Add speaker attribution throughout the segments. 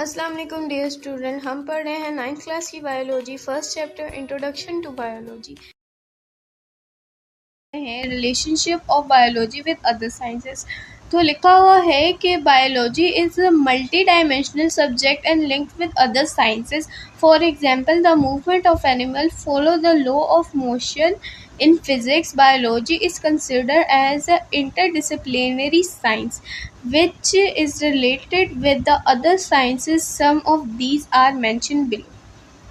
Speaker 1: अस्सलाम वालेकुम dear student, हम पढ़ रहे हैं 9th क्लास की biology, first chapter introduction to biology है relationship of biology with other sciences. तो लिखा हुआ है कि biology is a multi dimensional subject and linked with other sciences. For example, the movement of animal follow the law of motion. In physics, biology is considered as an interdisciplinary science which is related with the other sciences. Some of these are mentioned below.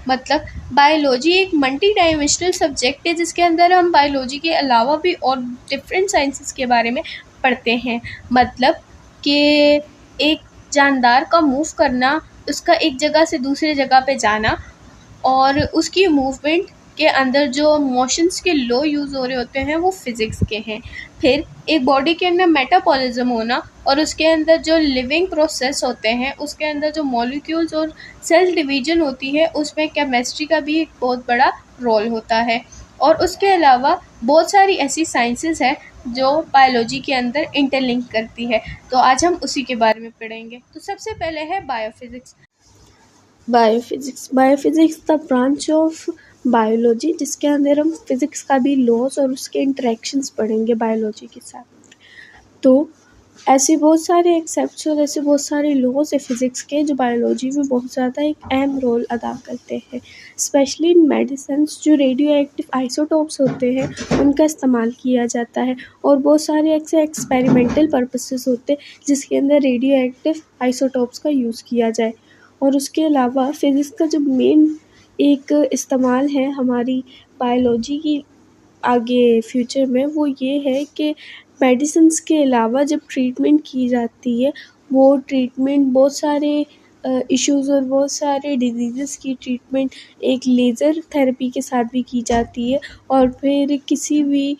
Speaker 1: मतलब biology एक multi dimensional subject है जिसके अंदर हम biology के अलावा भी और डिफरेंट साइंसेस के बारे में पढ़ते हैं। मतलब कि एक जानदार का मूव करना, उसका एक जगह से दूसरी जगह पे जाना और उसकी मूवमेंट के अंदर जो मोशंस के लॉ यूज़ हो रहे होते हैं वो फिज़िक्स के हैं। फिर एक बॉडी के अंदर मेटाबॉलिज्म होना और उसके अंदर जो लिविंग प्रोसेस होते हैं, उसके अंदर जो मॉलिक्यूल्स और सेल डिवीजन होती है, उसमें केमिस्ट्री का भी एक बहुत बड़ा रोल होता है। और उसके अलावा बहुत सारी ऐसी साइंसेस हैं जो बायोलॉजी के अंदर इंटरलिंक करती है। तो आज हम उसी के बारे में पढ़ेंगे। तो सबसे पहले है biophysics. Biophysics the branch of biology जिसके अंदर हम फिज़िक्स का भी लॉज और उसके इंटरेक्शंस पढ़ेंगे बायोलॉजी के साथ। तो ऐसे बहुत सारे एक्सेप्ट्स और ऐसे बहुत सारे लॉज है फिज़िक्स के जो बायोलॉजी में बहुत ज़्यादा एक अहम रोल अदा करते हैं। स्पेशली इन मेडिसिन्स जो रेडियो एक्टिव आइसोटोप्स होते हैं उनका इस्तेमाल किया जाता है और बहुत सारे ऐसे एक्सपेरिमेंटल पर्पसेस होते हैं जिसके अंदर रेडियो एक्टिव आइसोटोप्स का यूज़ किया जाए। और उसके अलावा फिज़िक्स का जो मेन एक इस्तेमाल है हमारी बायोलॉजी की आगे फ्यूचर में वो ये है कि मेडिसिन्स के अलावा जब ट्रीटमेंट की जाती है वो ट्रीटमेंट बहुत सारे इश्यूज़ और बहुत सारे डिजीज़ की ट्रीटमेंट एक लेज़र थेरेपी के साथ भी की जाती है। और फिर किसी भी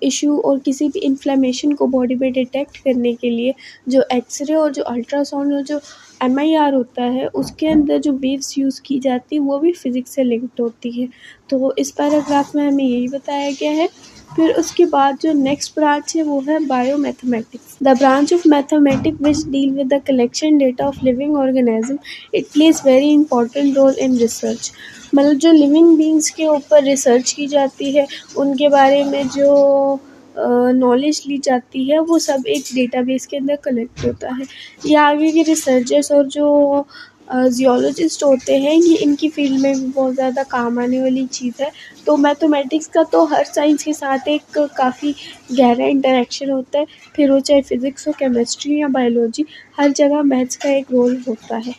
Speaker 1: इशू और किसी भी इन्फ्लेमेशन को बॉडी में डिटेक्ट करने के लिए जो एक्सरे और जो अल्ट्रासाउंड और जो MIR होता है उसके अंदर जो वेव्स यूज़ की जाती है वो भी फिज़िक्स से लिंक्ड होती है। तो इस पैराग्राफ में हमें यही बताया गया है। फिर उसके बाद जो नेक्स्ट ब्रांच है वो है biomathematics. The branch of mathematics which deal with the collection data of living organism. It plays very important role in research. मतलब जो लिविंग बींग्स के ऊपर रिसर्च की जाती है उनके बारे में जो नॉलेज ली जाती है वो सब एक डेटाबेस के अंदर कलेक्ट होता है। ये आगे के रिसर्चर्स और जो जियोलॉजिस्ट होते हैं ये इनकी फील्ड में भी बहुत ज़्यादा काम आने वाली चीज़ है। तो मैथमेटिक्स का तो हर साइंस के साथ एक काफ़ी गहरा इंटरेक्शन होता है, फिर वो चाहे फिज़िक्स हो, केमिस्ट्री या बायोलॉजी, हर जगह मैथ्स का एक रोल होता है।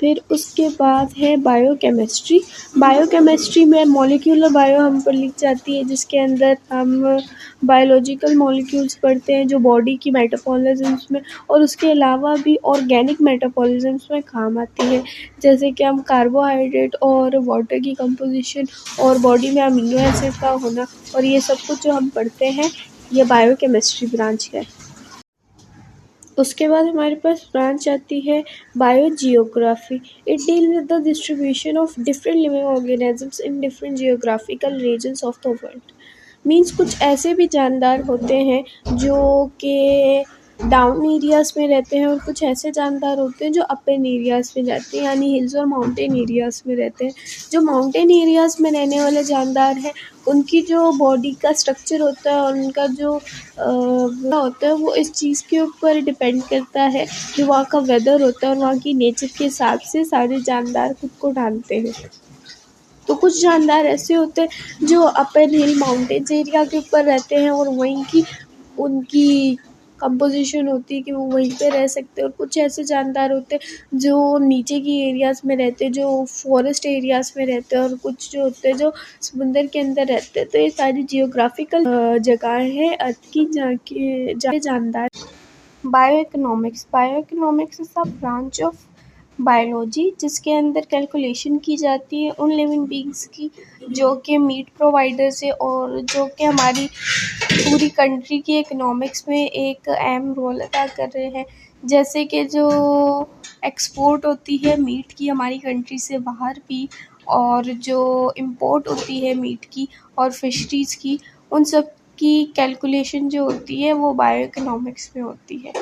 Speaker 1: फिर उसके बाद है बायोकेमिस्ट्री। बायोकेमिस्ट्री में मॉलिक्यूलर बायो हम पर लिख जाती है जिसके अंदर हम बायोलॉजिकल मॉलिक्यूल्स पढ़ते हैं जो बॉडी की मेटाबॉलिज्म्स में और उसके अलावा भी ऑर्गेनिक मेटाबॉलिज्म्स में काम आती है। जैसे कि हम कार्बोहाइड्रेट और वाटर की कंपोजिशन और बॉडी में अमीनो एसिड का होना और ये सब कुछ जो हम पढ़ते हैं ये बायोकेमिस्ट्री ब्रांच है। उसके बाद हमारे पास ब्रांच आती है biogeography. It deal with the distribution of different living organisms in different geographical regions of the world. Means कुछ ऐसे भी जानदार होते हैं जो कि डाउन एरियाज़ में रहते हैं और कुछ ऐसे जानदार होते हैं जो अपर एरियाज़ में जाते हैं यानी हिल्स और माउंटेन एरियाज़ में रहते हैं। जो माउंटेन एरियाज़ में रहने वाले जानदार हैं उनकी जो बॉडी का स्ट्रक्चर होता है और उनका जो होता है वो इस चीज़ के ऊपर डिपेंड करता है कि वहाँ का वेदर होता है और वहाँ की नेचर के हिसाब से सारे जानदार खुद को ढालते हैं। तो कुछ जानदार ऐसे होते हैं जो अपर हिल माउंटेन्स एरिया के ऊपर रहते हैं और वहीं की उनकी कंपोजिशन होती है कि वो वहीं पे रह सकते हैं। और कुछ ऐसे जानदार होते हैं जो नीचे की एरियाज़ में रहते हैं, जो फॉरेस्ट एरियाज़ में रहते हैं और कुछ जो होते हैं जो समुंदर के अंदर रहते हैं। तो ये सारी जियोग्राफिकल जगहें हैं अर्थ की जहाँ जानदार। Bioeconomics is a branch of biology जिसके अंदर कैलकुलेशन की जाती है उन लिविंग बींग्स की जो कि मीट प्रोवाइडर्स है और जो कि हमारी पूरी कंट्री की इकोनॉमिक्स में एक अहम रोल अदा कर रहे हैं। जैसे कि जो एक्सपोर्ट होती है मीट की हमारी कंट्री से बाहर भी और जो इंपोर्ट होती है मीट की और फिशरीज़ की, उन सब की कैलकुलेशन जो होती है वो बायोइकोनॉमिक्स में होती है।